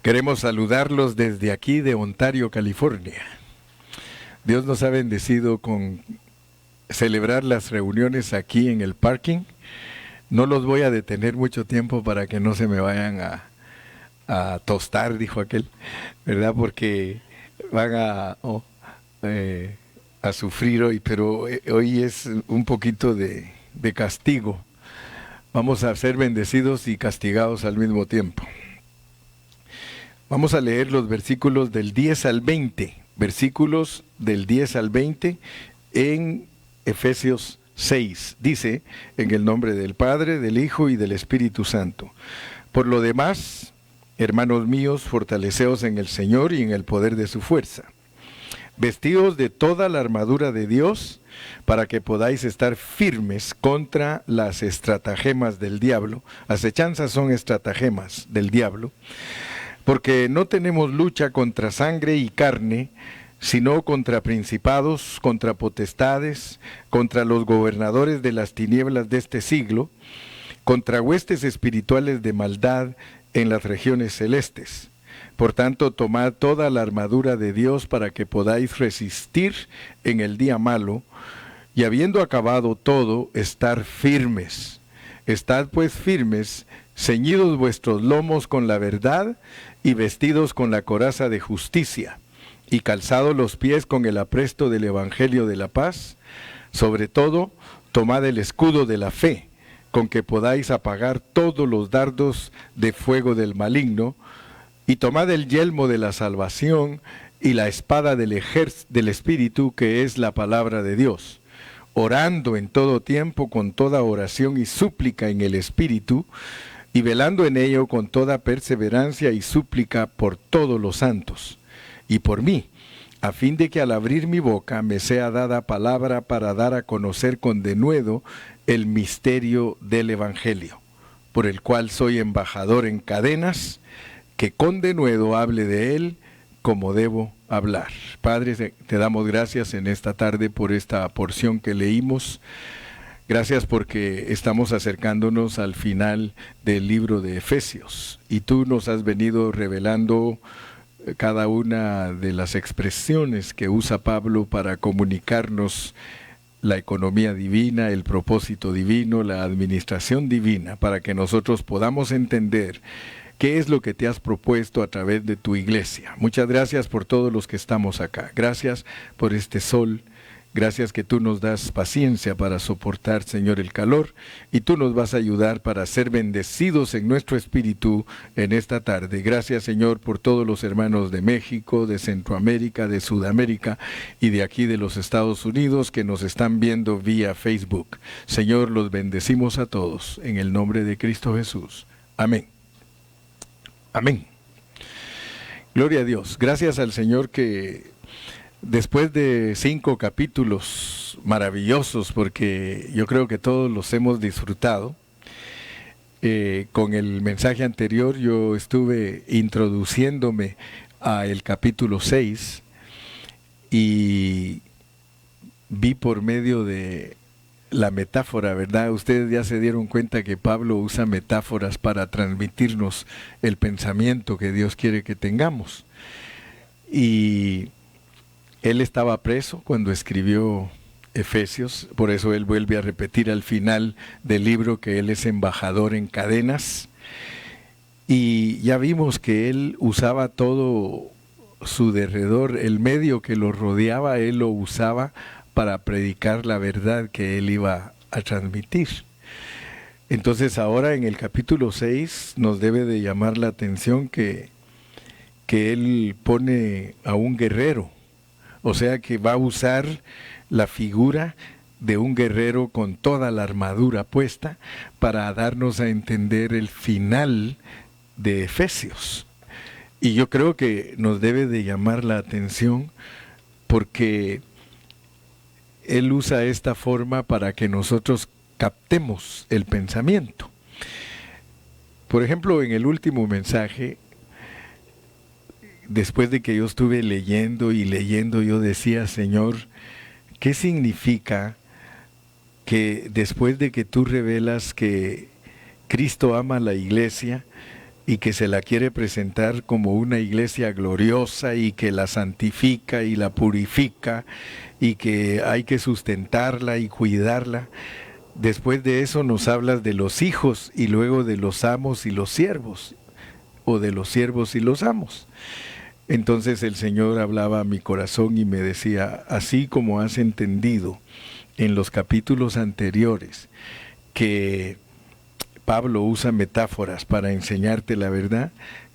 Queremos saludarlos desde aquí de Ontario, California. Dios nos ha bendecido con celebrar las reuniones aquí en el parking. No los voy a detener mucho tiempo para que no se me vayan a tostar, dijo aquel, ¿verdad? Porque van a sufrir hoy, pero hoy es un poquito de castigo. Vamos a ser bendecidos y castigados al mismo tiempo. Vamos a leer los versículos del 10 al 20, versículos del 10 al 20 en Efesios 6. Dice, en el nombre del Padre, del Hijo y del Espíritu Santo. Por lo demás, hermanos míos, fortaleceos en el Señor y en el poder de su fuerza. Vestidos de toda la armadura de Dios, para que podáis estar firmes contra las estratagemas del diablo. Acechanzas son estratagemas del diablo. Porque no tenemos lucha contra sangre y carne, sino contra principados, contra potestades, contra los gobernadores de las tinieblas de este siglo, contra huestes espirituales de maldad en las regiones celestes. Por tanto, tomad toda la armadura de Dios para que podáis resistir en el día malo, y habiendo acabado todo, estar firmes. Estad pues firmes, ceñidos vuestros lomos con la verdad, y vestidos con la coraza de justicia, y calzados los pies con el apresto del Evangelio de la paz. Sobre todo, tomad el escudo de la fe, con que podáis apagar todos los dardos de fuego del maligno, y tomad el yelmo de la salvación y la espada del Espíritu, que es la palabra de Dios, orando en todo tiempo con toda oración y súplica en el Espíritu, y velando en ello con toda perseverancia y súplica por todos los santos, y por mí, a fin de que al abrir mi boca me sea dada palabra para dar a conocer con denuedo el misterio del Evangelio, por el cual soy embajador en cadenas, que con denuedo hable de él como debo hablar. Padre, te damos gracias en esta tarde por esta porción que leímos. Gracias porque estamos acercándonos al final del libro de Efesios y tú nos has venido revelando cada una de las expresiones que usa Pablo para comunicarnos la economía divina, el propósito divino, la administración divina, para que nosotros podamos entender qué es lo que te has propuesto a través de tu iglesia. Muchas gracias por todos los que estamos acá. Gracias por este sol. Gracias que tú nos das paciencia para soportar, Señor, el calor, y tú nos vas a ayudar para ser bendecidos en nuestro espíritu en esta tarde. Gracias, Señor, por todos los hermanos de México, de Centroamérica, de Sudamérica y de aquí de los Estados Unidos que nos están viendo vía Facebook. Señor, los bendecimos a todos en el nombre de Cristo Jesús. Amén. Amén. Gloria a Dios. Gracias al Señor que después de 5 capítulos maravillosos, porque yo creo que todos los hemos disfrutado, con el mensaje anterior yo estuve introduciéndome al capítulo 6 y vi por medio de la metáfora, ¿verdad? Ustedes ya se dieron cuenta que Pablo usa metáforas para transmitirnos el pensamiento que Dios quiere que tengamos. Y él estaba preso cuando escribió Efesios, por eso él vuelve a repetir al final del libro que él es embajador en cadenas. Y ya vimos que él usaba todo su derredor, el medio que lo rodeaba, él lo usaba para predicar la verdad que él iba a transmitir. Entonces ahora en el capítulo 6 nos debe de llamar la atención que él pone a un guerrero, o sea que va a usar la figura de un guerrero con toda la armadura puesta para darnos a entender el final de Efesios. Y yo creo que nos debe de llamar la atención porque él usa esta forma para que nosotros captemos el pensamiento. Por ejemplo, en el último mensaje, después de que yo estuve leyendo y leyendo, yo decía, Señor, ¿qué significa que después de que tú revelas que Cristo ama a la iglesia, y que se la quiere presentar como una iglesia gloriosa y que la santifica y la purifica y que hay que sustentarla y cuidarla. Después de eso nos hablas de los hijos y luego de los amos y los siervos, o de los siervos y los amos. Entonces el Señor hablaba a mi corazón y me decía, así como has entendido en los capítulos anteriores que Pablo usa metáforas para enseñarte la verdad,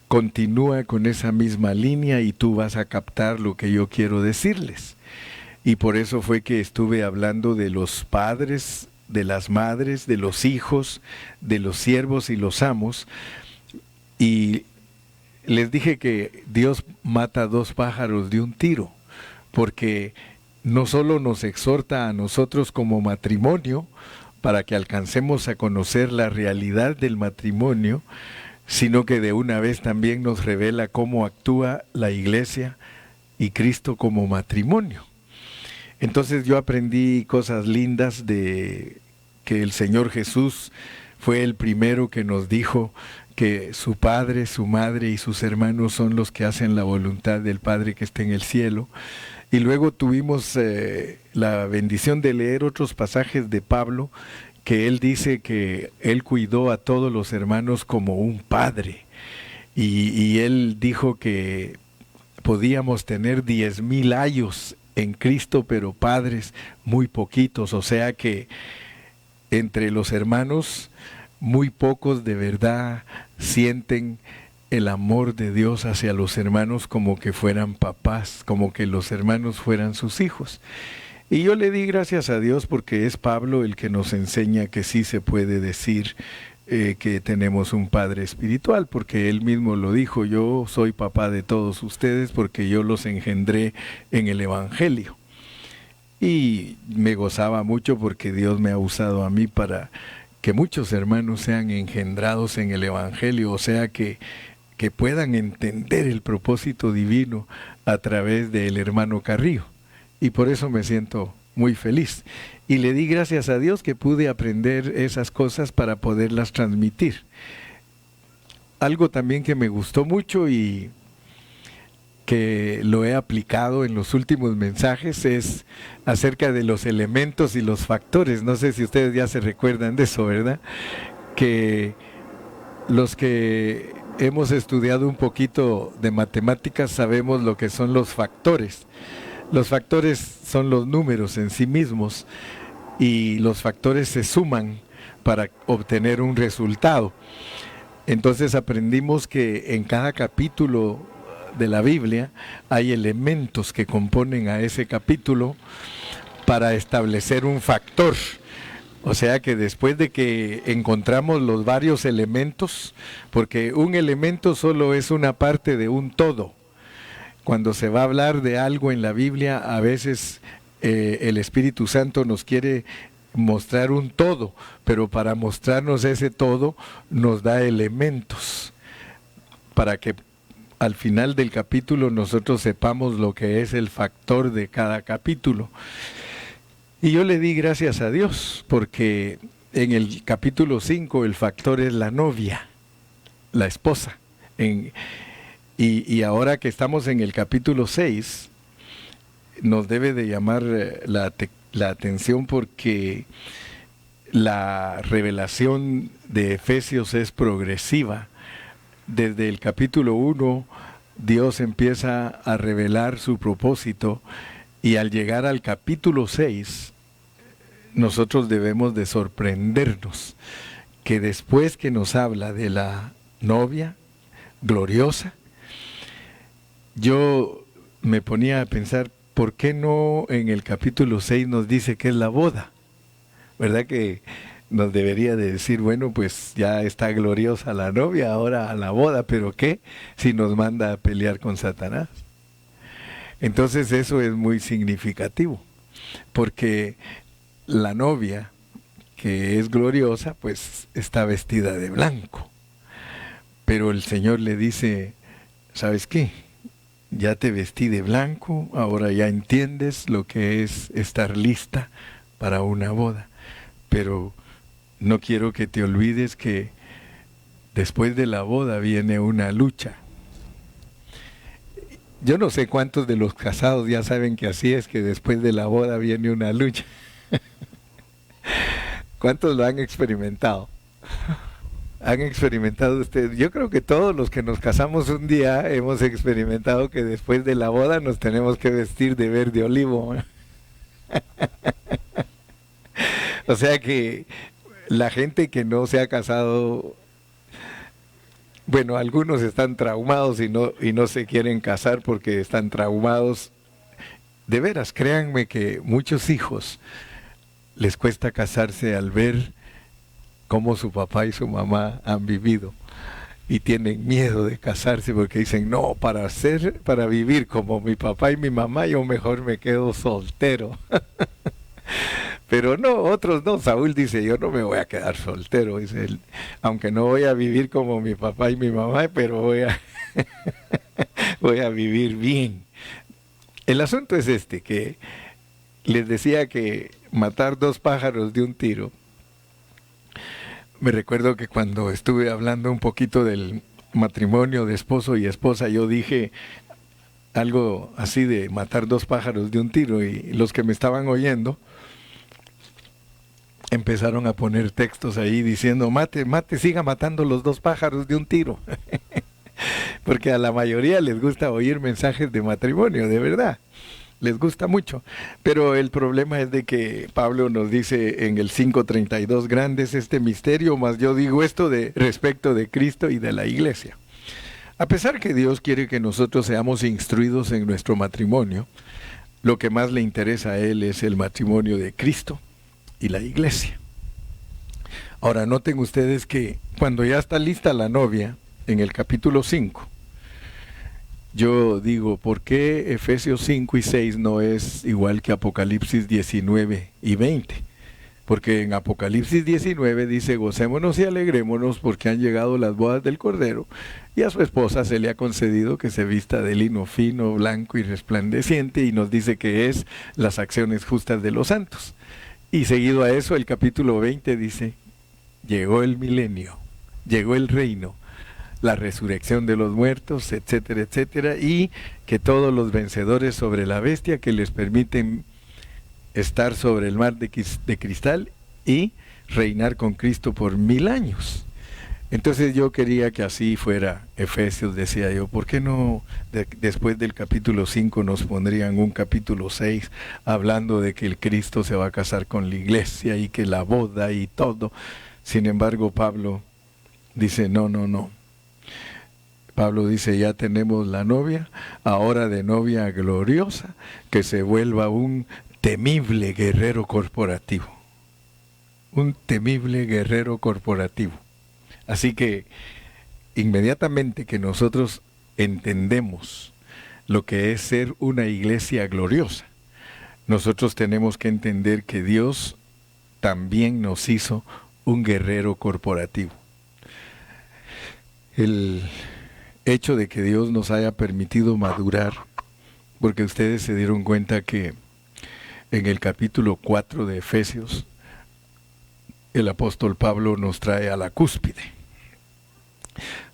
continúa con esa misma línea y tú vas a captar lo que yo quiero decirles. Y por eso fue que estuve hablando de los padres, de las madres, de los hijos, de los siervos y los amos. Y les dije que Dios mata 2 pájaros de un tiro, porque no solo nos exhorta a nosotros como matrimonio, para que alcancemos a conocer la realidad del matrimonio, sino que de una vez también nos revela cómo actúa la iglesia y Cristo como matrimonio. Entonces yo aprendí cosas lindas de que el Señor Jesús fue el primero que nos dijo que su padre, su madre y sus hermanos son los que hacen la voluntad del Padre que está en el cielo. Y luego tuvimos la bendición de leer otros pasajes de Pablo, que él dice que él cuidó a todos los hermanos como un padre. Y él dijo que podíamos tener 10,000 años en Cristo, pero padres muy poquitos. O sea que entre los hermanos, muy pocos de verdad sienten el amor de Dios hacia los hermanos como que fueran papás, como que los hermanos fueran sus hijos. Y yo le di gracias a Dios porque es Pablo el que nos enseña que sí se puede decir que tenemos un padre espiritual, porque él mismo lo dijo, yo soy papá de todos ustedes porque yo los engendré en el Evangelio. Y me gozaba mucho porque Dios me ha usado a mí para que muchos hermanos sean engendrados en el Evangelio, o sea que puedan entender el propósito divino a través del hermano Carrillo. Y por eso me siento muy feliz. Y le di gracias a Dios que pude aprender esas cosas para poderlas transmitir. Algo también que me gustó mucho y que lo he aplicado en los últimos mensajes es acerca de los elementos y los factores. No sé si ustedes ya se recuerdan de eso, ¿verdad? Que los que hemos estudiado un poquito de matemáticas sabemos lo que son los factores. Los factores son los números en sí mismos y los factores se suman para obtener un resultado. Entonces aprendimos que en cada capítulo de la Biblia hay elementos que componen a ese capítulo para establecer un factor. O sea que después de que encontramos los varios elementos, porque un elemento solo es una parte de un todo. Cuando se va a hablar de algo en la Biblia, a veces el Espíritu Santo nos quiere mostrar un todo, pero para mostrarnos ese todo nos da elementos para que al final del capítulo nosotros sepamos lo que es el factor de cada capítulo. Y yo le di gracias a Dios porque en el capítulo 5 el factor es la novia, la esposa. Y ahora que estamos en el capítulo 6, nos debe de llamar la atención porque la revelación de Efesios es progresiva. Desde el capítulo 1, Dios empieza a revelar su propósito y al llegar al capítulo 6, nosotros debemos de sorprendernos que después que nos habla de la novia gloriosa, yo me ponía a pensar, ¿por qué no en el capítulo 6 nos dice que es la boda? ¿Verdad que nos debería de decir, bueno, pues ya está gloriosa la novia, ahora a la boda, pero qué si nos manda a pelear con Satanás? Entonces eso es muy significativo, porque la novia, que es gloriosa, pues está vestida de blanco. Pero el Señor le dice, ¿sabes qué? Ya te vestí de blanco, ahora ya entiendes lo que es estar lista para una boda. Pero no quiero que te olvides que después de la boda viene una lucha. Yo no sé cuántos de los casados ya saben que así es, que después de la boda viene una lucha. ¿Cuántos lo han experimentado? ¿Han experimentado ustedes? Yo creo que todos los que nos casamos un día hemos experimentado que después de la boda nos tenemos que vestir de verde olivo. O sea que la gente que no se ha casado, bueno, algunos están traumados y no se quieren casar porque están traumados. De veras, créanme que muchos hijos les cuesta casarse al ver cómo su papá y su mamá han vivido y tienen miedo de casarse porque dicen, no, para vivir como mi papá y mi mamá, yo mejor me quedo soltero. Pero no, otros no. Saúl dice, yo no me voy a quedar soltero, dice él, aunque no voy a vivir como mi papá y mi mamá, pero voy a vivir bien. El asunto es este, que les decía que matar 2 pájaros de un tiro. Me recuerdo que cuando estuve hablando un poquito del matrimonio de esposo y esposa, yo dije algo así de matar 2 pájaros de un tiro, y los que me estaban oyendo empezaron a poner textos ahí diciendo, mate, siga matando los 2 pájaros de un tiro. Porque a la mayoría les gusta oír mensajes de matrimonio, de verdad. Les gusta mucho. Pero el problema es de que Pablo nos dice en el 5:32, grande es este misterio, mas yo digo esto respecto de Cristo y de la iglesia. A pesar que Dios quiere que nosotros seamos instruidos en nuestro matrimonio, lo que más le interesa a Él es el matrimonio de Cristo y la iglesia. Ahora, noten ustedes que cuando ya está lista la novia, en el capítulo 5, yo digo, ¿por qué Efesios 5 y 6 no es igual que Apocalipsis 19 y 20? Porque en Apocalipsis 19 dice, gocémonos y alegrémonos porque han llegado las bodas del Cordero, y a su esposa se le ha concedido que se vista de lino fino, blanco y resplandeciente, y nos dice que es las acciones justas de los santos. Y seguido a eso, el capítulo 20 dice, llegó el milenio, llegó el reino, la resurrección de los muertos, etcétera, etcétera, y que todos los vencedores sobre la bestia, que les permiten estar sobre el mar de cristal y reinar con Cristo por 1000 años. Entonces yo quería que así fuera Efesios, decía yo, ¿por qué no después del capítulo 5 nos pondrían un capítulo 6 hablando de que el Cristo se va a casar con la iglesia y que la boda y todo? Sin embargo, Pablo dice, no. Pablo dice, ya tenemos la novia, ahora de novia gloriosa, que se vuelva un temible guerrero corporativo. Un temible guerrero corporativo. Así que inmediatamente que nosotros entendemos lo que es ser una iglesia gloriosa, nosotros tenemos que entender que Dios también nos hizo un guerrero corporativo. El hecho de que Dios nos haya permitido madurar, porque ustedes se dieron cuenta que en el capítulo 4 de Efesios, el apóstol Pablo nos trae a la cúspide,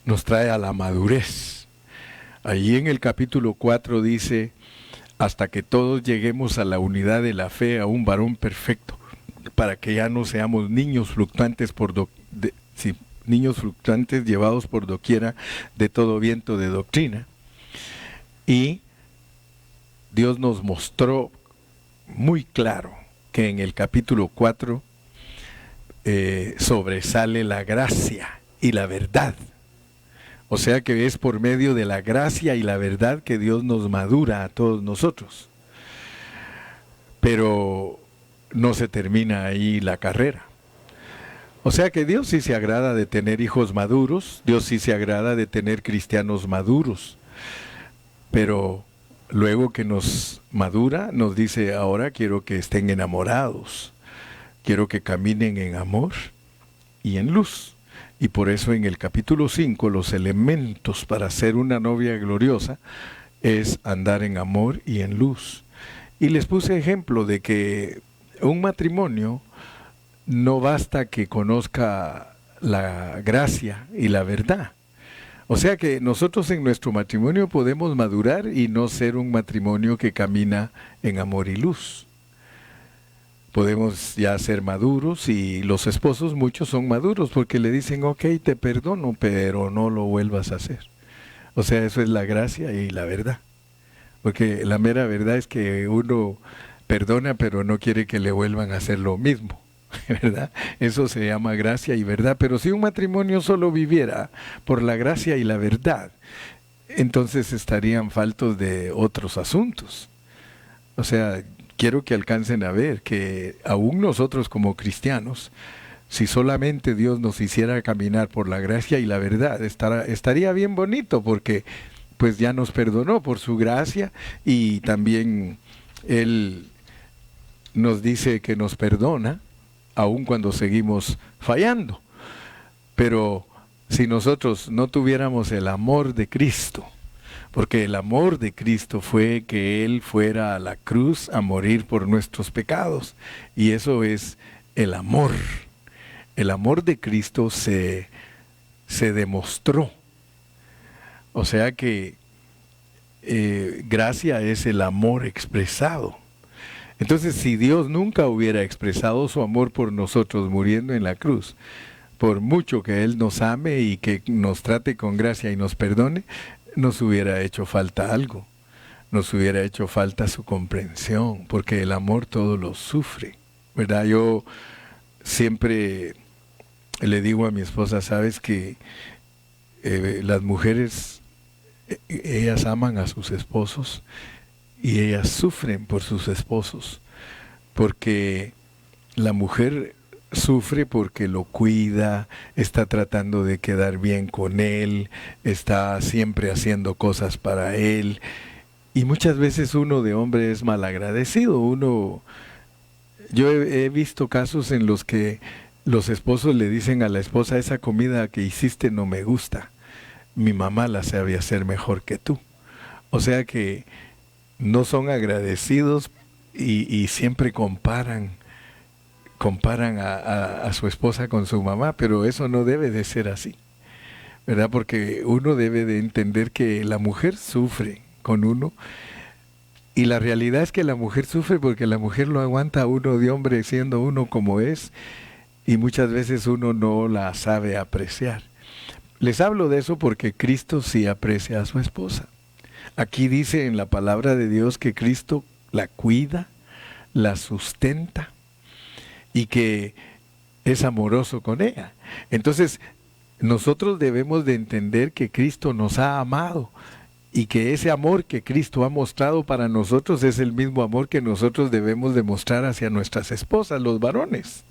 nos trae a la madurez. Allí en el capítulo 4 dice, hasta que todos lleguemos a la unidad de la fe, a un varón perfecto, para que ya no seamos niños fluctuantes niños fluctuantes llevados por doquiera de todo viento de doctrina. Y Dios nos mostró muy claro que en el capítulo 4 sobresale la gracia y la verdad. O sea que es por medio de la gracia y la verdad que Dios nos madura a todos nosotros. Pero no se termina ahí la carrera. O sea que Dios sí se agrada de tener hijos maduros, Dios sí se agrada de tener cristianos maduros, pero luego que nos madura, nos dice, ahora quiero que estén enamorados, quiero que caminen en amor y en luz. Y por eso en el capítulo 5, los elementos para ser una novia gloriosa es andar en amor y en luz. Y les puse ejemplo de que un matrimonio no basta que conozca la gracia y la verdad. O sea que nosotros en nuestro matrimonio podemos madurar y no ser un matrimonio que camina en amor y luz. Podemos ya ser maduros, y los esposos muchos son maduros porque le dicen, ok, te perdono, pero no lo vuelvas a hacer. O sea, eso es la gracia y la verdad. Porque la mera verdad es que uno perdona, pero no quiere que le vuelvan a hacer lo mismo, ¿verdad? Eso se llama gracia y verdad. Pero si un matrimonio solo viviera por la gracia y la verdad, entonces estarían faltos de otros asuntos. O sea, quiero que alcancen a ver que aún nosotros como cristianos, si solamente Dios nos hiciera caminar por la gracia y la verdad, estaría bien bonito, porque pues ya nos perdonó por su gracia, y también Él nos dice que nos perdona aun cuando seguimos fallando. Pero si nosotros no tuviéramos el amor de Cristo, porque el amor de Cristo fue que Él fuera a la cruz a morir por nuestros pecados, y eso es el amor. El amor de Cristo se demostró. O sea que gracia es el amor expresado. Entonces, si Dios nunca hubiera expresado su amor por nosotros muriendo en la cruz, por mucho que Él nos ame y que nos trate con gracia y nos perdone, nos hubiera hecho falta algo. Nos hubiera hecho falta su comprensión, porque el amor todo lo sufre, ¿verdad? Yo siempre le digo a mi esposa, sabes que las mujeres, ellas aman a sus esposos y ellas sufren por sus esposos, porque la mujer sufre porque lo cuida, está tratando de quedar bien con él, está siempre haciendo cosas para él, y muchas veces uno de hombre es malagradecido. Yo he visto casos en los que los esposos le dicen a la esposa, esa comida que hiciste no me gusta, mi mamá la sabe hacer mejor que tú. O sea que no son agradecidos, y siempre comparan a su esposa con su mamá, pero eso no debe de ser así, ¿verdad? Porque uno debe de entender que la mujer sufre con uno, y la realidad es que la mujer sufre porque la mujer lo aguanta a uno de hombre siendo uno como es, y muchas veces uno no la sabe apreciar. Les hablo de eso porque Cristo sí aprecia a su esposa. Aquí dice en la palabra de Dios que Cristo la cuida, la sustenta, y que es amoroso con ella. Entonces, nosotros debemos de entender que Cristo nos ha amado, y que ese amor que Cristo ha mostrado para nosotros es el mismo amor que nosotros debemos demostrar hacia nuestras esposas, los varones.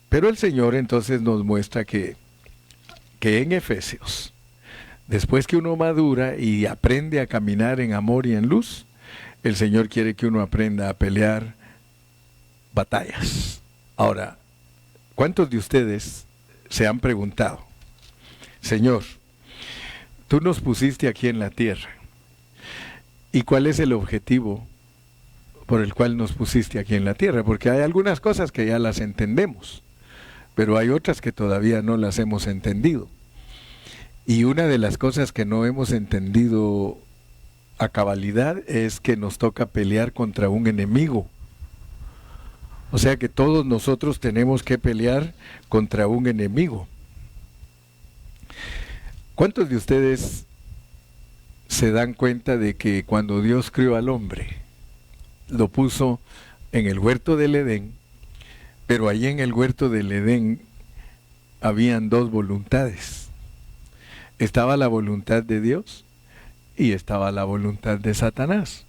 Pero el Señor entonces nos muestra que en Efesios, después que uno madura y aprende a caminar en amor y en luz, el Señor quiere que uno aprenda a pelear batallas. Ahora, ¿cuántos de ustedes se han preguntado, Señor, tú nos pusiste aquí en la tierra, ¿y cuál es el objetivo por el cual nos pusiste aquí en la tierra? Porque hay algunas cosas que ya las entendemos, pero hay otras que todavía no las hemos entendido. Y una de las cosas que no hemos entendido a cabalidad es que nos toca pelear contra un enemigo. O sea que todos nosotros tenemos que pelear contra un enemigo. ¿Cuántos de ustedes se dan cuenta de que cuando Dios crió al hombre, lo puso en el huerto del Edén, pero allí en el huerto del Edén habían dos voluntades? Estaba la voluntad de Dios y estaba la voluntad de Satanás.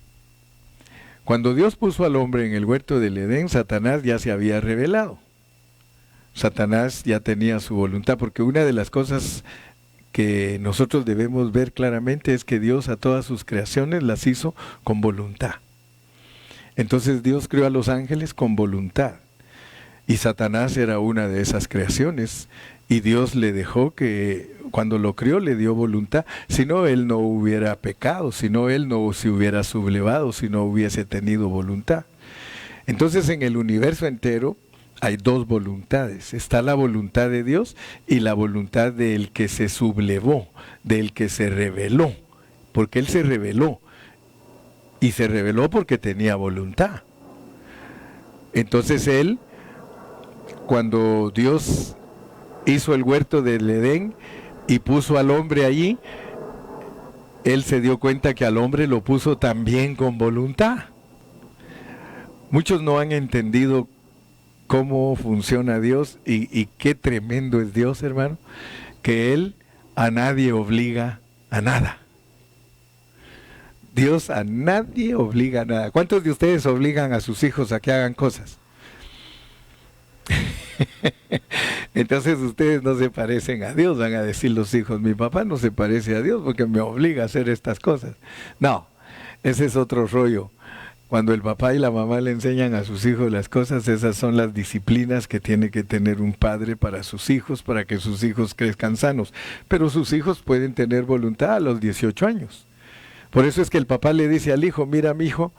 Cuando Dios puso al hombre en el huerto del Edén, Satanás ya se había revelado. Satanás ya tenía su voluntad, porque una de las cosas que nosotros debemos ver claramente es que Dios a todas sus creaciones las hizo con voluntad. Entonces Dios creó a los ángeles con voluntad, y Satanás era una de esas creaciones, y Dios le dejó que, cuando lo crió, le dio voluntad. Si no, él no hubiera pecado, si no, él no se hubiera sublevado, si no hubiese tenido voluntad. Entonces, en el universo entero hay dos voluntades. Está la voluntad de Dios y la voluntad del que se sublevó, del que se rebeló, porque Él se rebeló. Y se rebeló porque tenía voluntad. Entonces Él, cuando Dios hizo el huerto del Edén y puso al hombre allí, Él se dio cuenta que al hombre lo puso también con voluntad. Muchos no han entendido cómo funciona Dios y qué tremendo es Dios, hermano, que Él a nadie obliga a nada. Dios a nadie obliga a nada. ¿Cuántos de ustedes obligan a sus hijos a que hagan cosas? Entonces ustedes no se parecen a Dios, van a decir los hijos, mi papá no se parece a Dios porque me obliga a hacer estas cosas. No, ese es otro rollo. Cuando el papá y la mamá le enseñan a sus hijos las cosas, esas son las disciplinas que tiene que tener un padre para sus hijos, para que sus hijos crezcan sanos. Pero sus hijos pueden tener voluntad a los 18 años. Por eso es que el papá le dice al hijo, mira mi hijo,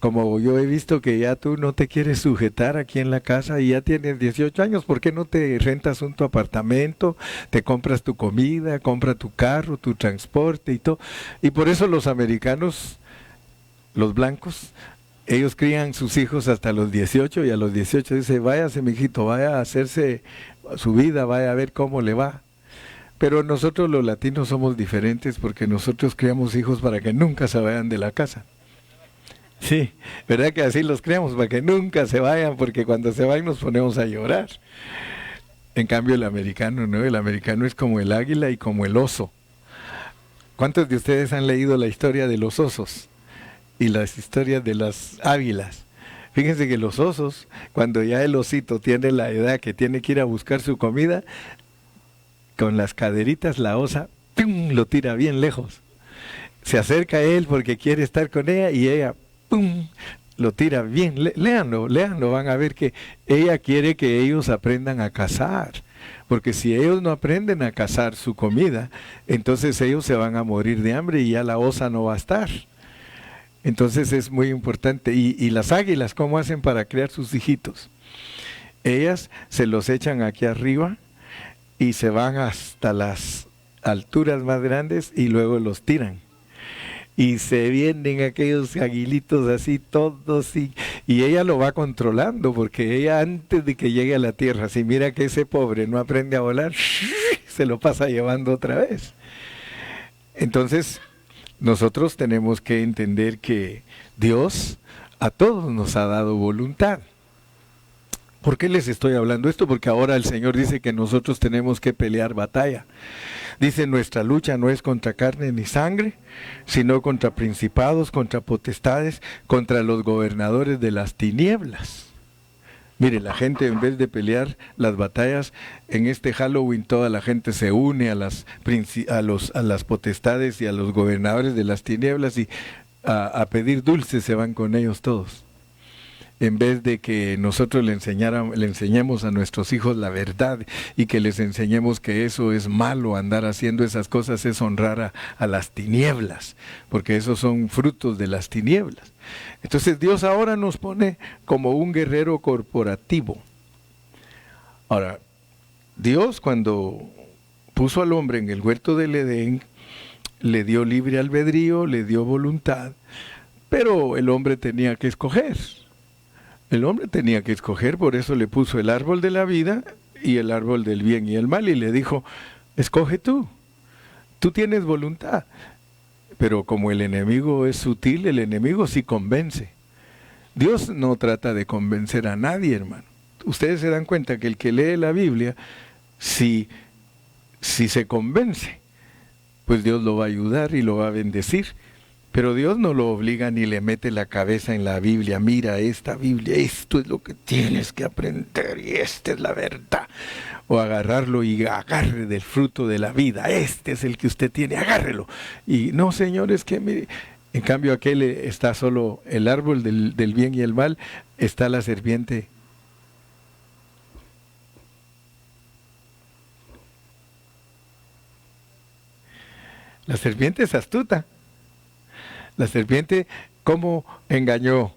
como yo he visto que ya tú no te quieres sujetar aquí en la casa y ya tienes 18 años, ¿por qué no te rentas tu apartamento, te compras tu comida, compra tu carro, tu transporte y todo? Y por eso los americanos, los blancos, ellos crían sus hijos hasta los 18 y a los 18 dice, váyase mijito, vaya a hacerse su vida, vaya a ver cómo le va. Pero nosotros los latinos somos diferentes porque nosotros criamos hijos para que nunca se vayan de la casa. Sí, ¿verdad que así los criamos? Para que nunca se vayan, porque cuando se van nos ponemos a llorar. En cambio el americano, ¿no? El americano es como el águila y como el oso. ¿Cuántos de ustedes han leído la historia de los osos y las historias de las águilas? Fíjense que los osos, cuando ya el osito tiene la edad que tiene que ir a buscar su comida, con las caderitas la osa ¡pum!, lo tira bien lejos. Se acerca a él porque quiere estar con ella y ella ¡pum!, lo tira bien. Léanlo, van a ver que ella quiere que ellos aprendan a cazar. Porque si ellos no aprenden a cazar su comida, entonces ellos se van a morir de hambre y ya la osa no va a estar. Entonces es muy importante. Y las águilas, ¿cómo hacen para criar sus hijitos? Ellas se los echan aquí arriba y se van hasta las alturas más grandes y luego los tiran. Y se vienen aquellos aguilitos así todos y ella lo va controlando porque ella antes de que llegue a la tierra, si mira que ese pobre no aprende a volar, se lo pasa llevando otra vez. Entonces, nosotros tenemos que entender que Dios a todos nos ha dado voluntad. ¿Por qué les estoy hablando esto? Porque ahora el Señor dice que nosotros tenemos que pelear batalla. Dice, nuestra lucha no es contra carne ni sangre, sino contra principados, contra potestades, contra los gobernadores de las tinieblas. Mire, la gente en vez de pelear las batallas, en este Halloween toda la gente se une a las potestades y a los gobernadores de las tinieblas y a pedir dulces se van con ellos todos. En vez de que nosotros le enseñemos a nuestros hijos la verdad y que les enseñemos que eso es malo, andar haciendo esas cosas es honrar a las tinieblas, porque esos son frutos de las tinieblas. Entonces Dios ahora nos pone como un guerrero corporativo. Ahora, Dios cuando puso al hombre en el huerto del Edén, le dio libre albedrío, le dio voluntad, pero el hombre tenía que escoger. El hombre tenía que escoger, por eso le puso el árbol de la vida y el árbol del bien y el mal y le dijo, escoge tú tienes voluntad. Pero como el enemigo es sutil, el enemigo sí convence. Dios no trata de convencer a nadie, hermano. Ustedes se dan cuenta que el que lee la Biblia, si se convence, pues Dios lo va a ayudar y lo va a bendecir. Pero Dios no lo obliga ni le mete la cabeza en la Biblia. Mira esta Biblia, esto es lo que tienes que aprender y esta es la verdad. O agarrarlo y agarre del fruto de la vida. Este es el que usted tiene, agárrelo. Y no, señores, que mire. En cambio aquel está solo el árbol del bien y el mal, está la serpiente. La serpiente es astuta. La serpiente, ¿cómo engañó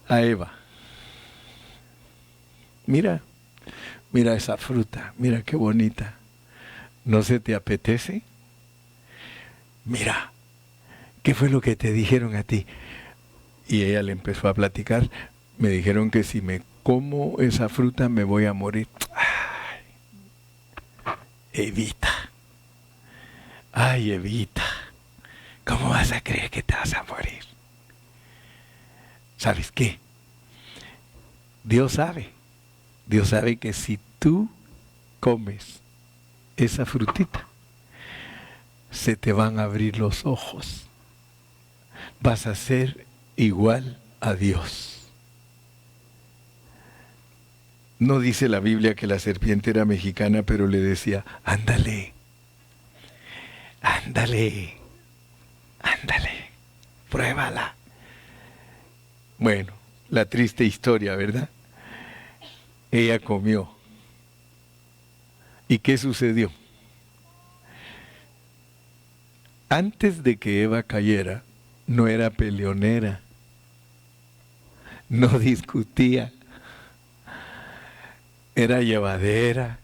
a Eva? mira esa fruta, mira qué bonita. ¿No se te apetece? Mira, ¿qué fue lo que te dijeron a ti? Y ella le empezó a platicar. Me dijeron que si me como esa fruta me voy a morir. Ay, Evita. Ay, Evita. ¿Cómo vas a creer que te vas a morir? ¿Sabes qué? Dios sabe que si tú comes esa frutita, se te van a abrir los ojos. Vas a ser igual a Dios. No dice la Biblia que la serpiente era mexicana, pero le decía, ándale, pruébala. Bueno, la triste historia, ¿verdad? Ella comió. ¿Y qué sucedió? Antes de que Eva cayera, no era peleonera, no discutía, era llevadera.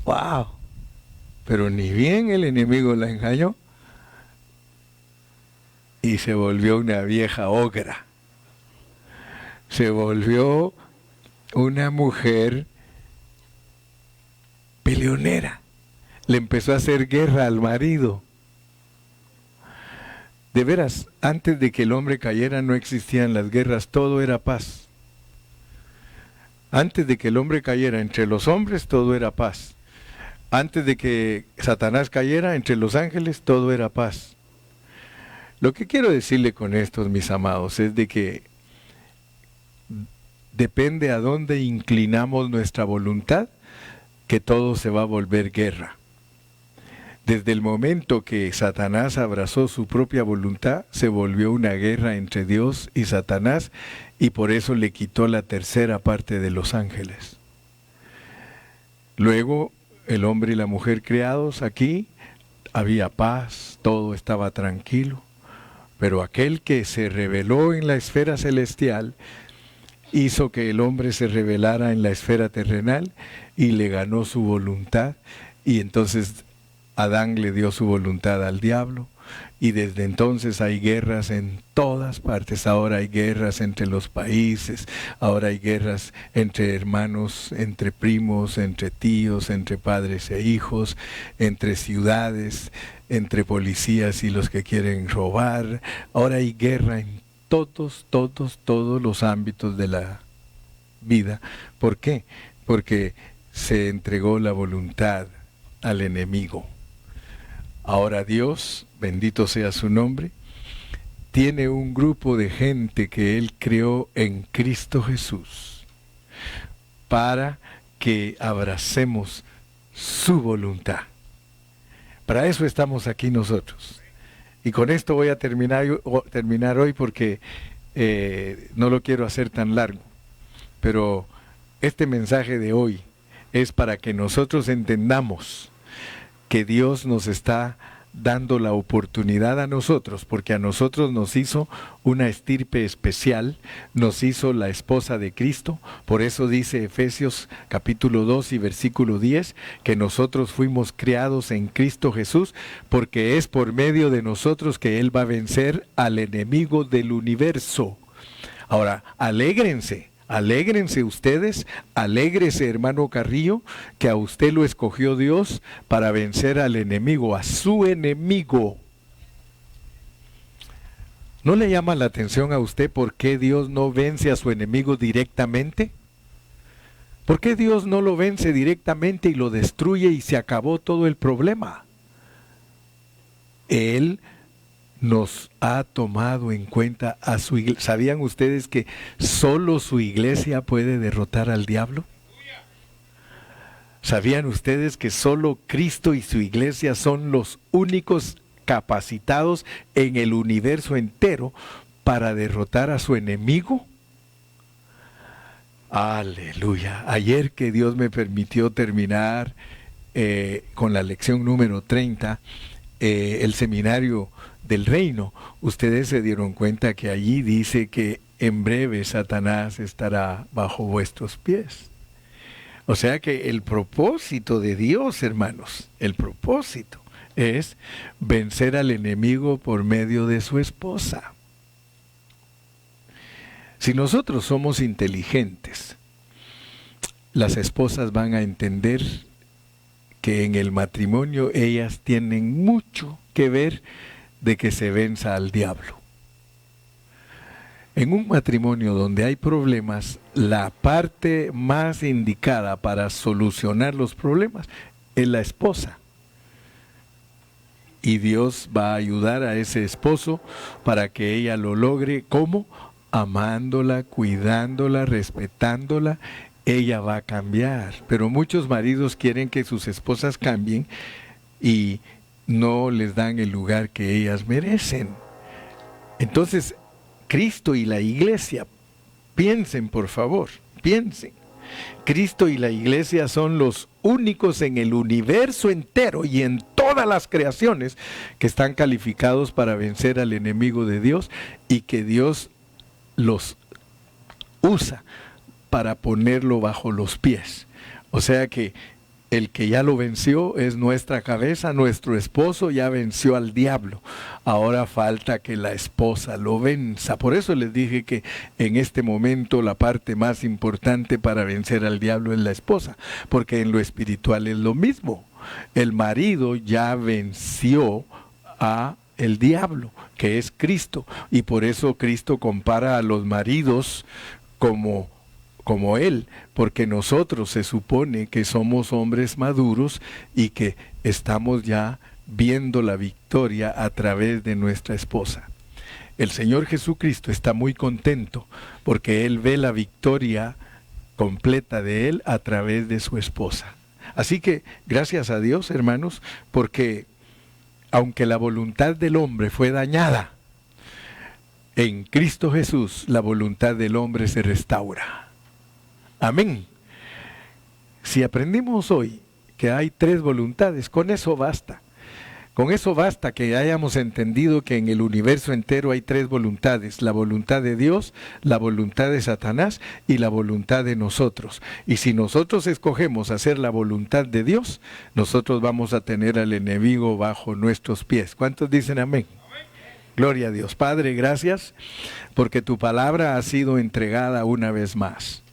¡Wow! Pero ni bien el enemigo la engañó y se volvió una vieja ogra. Se volvió una mujer peleonera. Le empezó a hacer guerra al marido. De veras, antes de que el hombre cayera no existían las guerras, todo era paz. Antes de que el hombre cayera entre los hombres, todo era paz. Antes de que Satanás cayera entre los ángeles, todo era paz. Lo que quiero decirle con esto, mis amados, es de que depende a dónde inclinamos nuestra voluntad, que todo se va a volver guerra. Desde el momento que Satanás abrazó su propia voluntad, se volvió una guerra entre Dios y Satanás, y por eso le quitó la tercera parte de los ángeles. Luego, el hombre y la mujer creados aquí, había paz, todo estaba tranquilo, pero aquel que se rebeló en la esfera celestial, hizo que el hombre se rebelara en la esfera terrenal y le ganó su voluntad, y entonces Adán le dio su voluntad al diablo, y desde entonces hay guerras en todas partes. Ahora hay guerras entre los países, ahora hay guerras entre hermanos, entre primos, entre tíos, entre padres e hijos, entre ciudades, entre policías y los que quieren robar. Ahora hay guerra en todos los ámbitos de la vida. ¿Por qué? Porque se entregó la voluntad al enemigo. Ahora Dios, bendito sea su nombre, tiene un grupo de gente que Él creó en Cristo Jesús para que abracemos su voluntad. Para eso estamos aquí nosotros. Y con esto voy a terminar hoy porque no lo quiero hacer tan largo. Pero este mensaje de hoy es para que nosotros entendamos que Dios nos está dando la oportunidad a nosotros, porque a nosotros nos hizo una estirpe especial, nos hizo la esposa de Cristo. Por eso dice Efesios capítulo 2 y versículo 10, que nosotros fuimos criados en Cristo Jesús, porque es por medio de nosotros que Él va a vencer al enemigo del universo. Ahora, alégrense ustedes, alégrese hermano Carrillo, que a usted lo escogió Dios para vencer al enemigo, a su enemigo. ¿No le llama la atención a usted por qué Dios no vence a su enemigo directamente? ¿Por qué Dios no lo vence directamente y lo destruye y se acabó todo el problema? Él nos ha tomado en cuenta a su iglesia. ¿Sabían ustedes que solo su iglesia puede derrotar al diablo? ¿Sabían ustedes que solo Cristo y su iglesia son los únicos capacitados en el universo entero para derrotar a su enemigo? Aleluya. Ayer que Dios me permitió terminar con la lección número 30, el seminario del reino, ustedes se dieron cuenta que allí dice que en breve Satanás estará bajo vuestros pies. O sea que el propósito de Dios, hermanos, el propósito es vencer al enemigo por medio de su esposa. Si nosotros somos inteligentes, las esposas van a entender que en el matrimonio ellas tienen mucho que ver de que se venza al diablo. En un matrimonio donde hay problemas, la parte más indicada para solucionar los problemas es la esposa. Y Dios va a ayudar a ese esposo para que ella lo logre. ¿Cómo? Amándola, cuidándola, respetándola. Ella va a cambiar. Pero muchos maridos quieren que sus esposas cambien y no les dan el lugar que ellas merecen. Entonces, Cristo y la iglesia, piensen por favor, piensen. Cristo y la iglesia son los únicos en el universo entero y en todas las creaciones que están calificados para vencer al enemigo de Dios y que Dios los usa para ponerlo bajo los pies. O sea que el que ya lo venció es nuestra cabeza, nuestro esposo ya venció al diablo. Ahora falta que la esposa lo venza. Por eso les dije que en este momento la parte más importante para vencer al diablo es la esposa, porque en lo espiritual es lo mismo. El marido ya venció a el diablo, que es Cristo, y por eso Cristo compara a los maridos como él, porque nosotros se supone que somos hombres maduros y que estamos ya viendo la victoria a través de nuestra esposa. El Señor Jesucristo está muy contento porque Él ve la victoria completa de Él a través de su esposa. Así que gracias a Dios, hermanos, porque aunque la voluntad del hombre fue dañada, en Cristo Jesús la voluntad del hombre se restaura. Amén. Si aprendimos hoy que hay 3 voluntades, con eso basta. Con eso basta que hayamos entendido que en el universo entero hay 3 voluntades: la voluntad de Dios, la voluntad de Satanás y la voluntad de nosotros. Y si nosotros escogemos hacer la voluntad de Dios, nosotros vamos a tener al enemigo bajo nuestros pies. ¿Cuántos dicen amén? Gloria a Dios. Padre, gracias porque tu palabra ha sido entregada una vez más.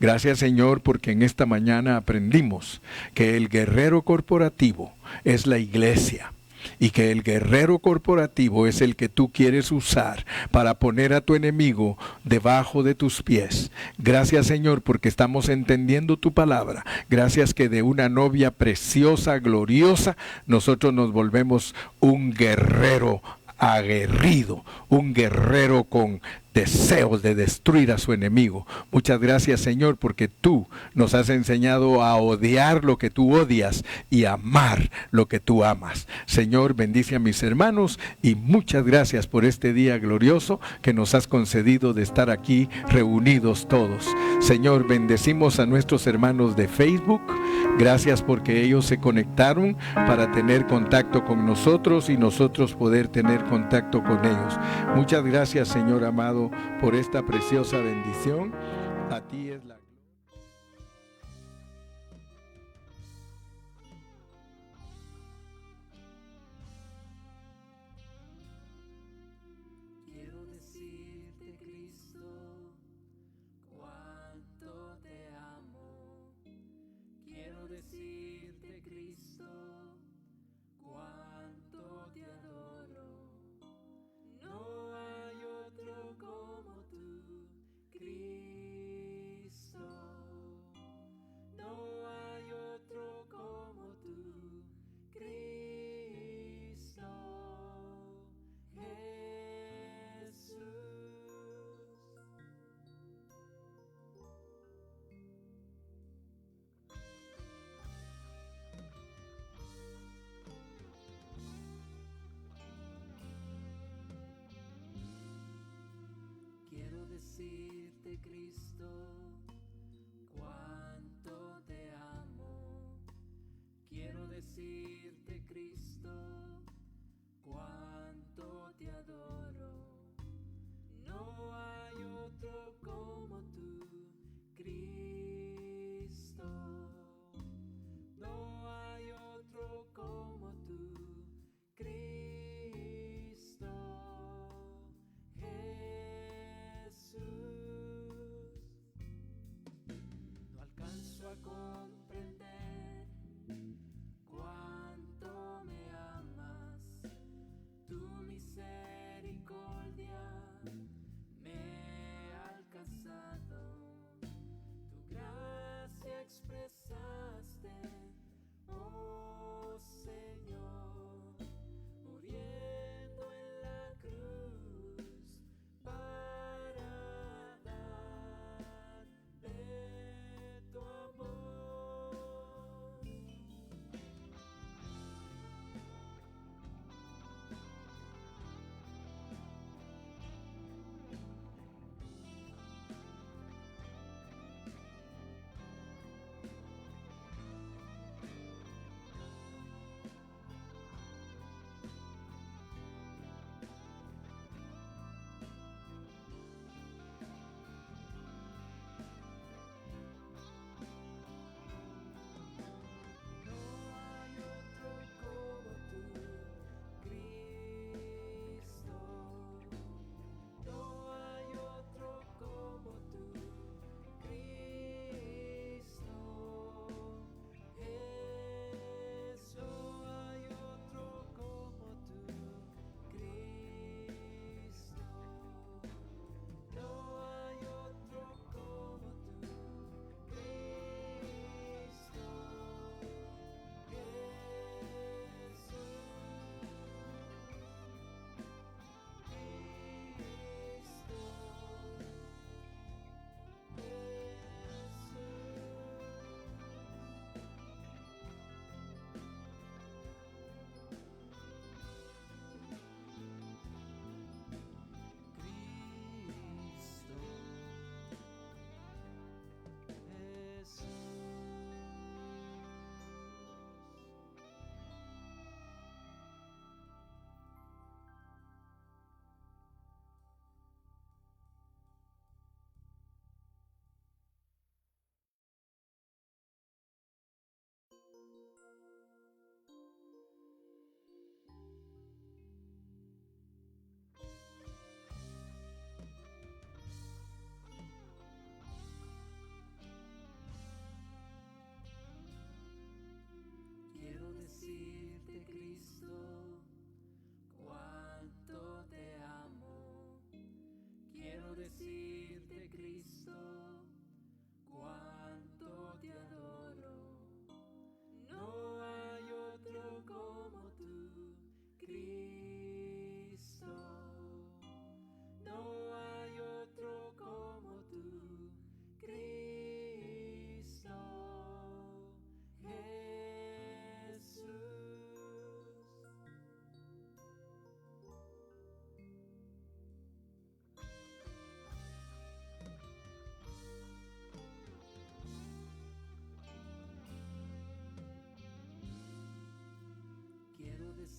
Gracias, Señor, porque en esta mañana aprendimos que el guerrero corporativo es la iglesia y que el guerrero corporativo es el que tú quieres usar para poner a tu enemigo debajo de tus pies. Gracias, Señor, porque estamos entendiendo tu palabra. Gracias que de una novia preciosa, gloriosa, nosotros nos volvemos un guerrero aguerrido, un guerrero con deseos de destruir a su enemigo. Muchas gracias, Señor, porque tú nos has enseñado a odiar lo que tú odias y amar lo que tú amas. Señor, bendice a mis hermanos y muchas gracias por este día glorioso que nos has concedido de estar aquí reunidos todos. Señor, bendecimos a nuestros hermanos de Facebook. Gracias porque ellos se conectaron para tener contacto con nosotros y nosotros poder tener contacto con ellos. Muchas gracias, Señor amado, por esta preciosa bendición. A ti es la Quiero decirte, Cristo, cuánto te amo. Quiero decirte, Cristo, cuánto te adoro. No hay otro como tú, Cristo.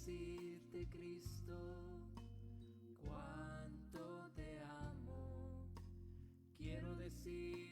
decirte, Cristo, cuánto te amo. Quiero decirte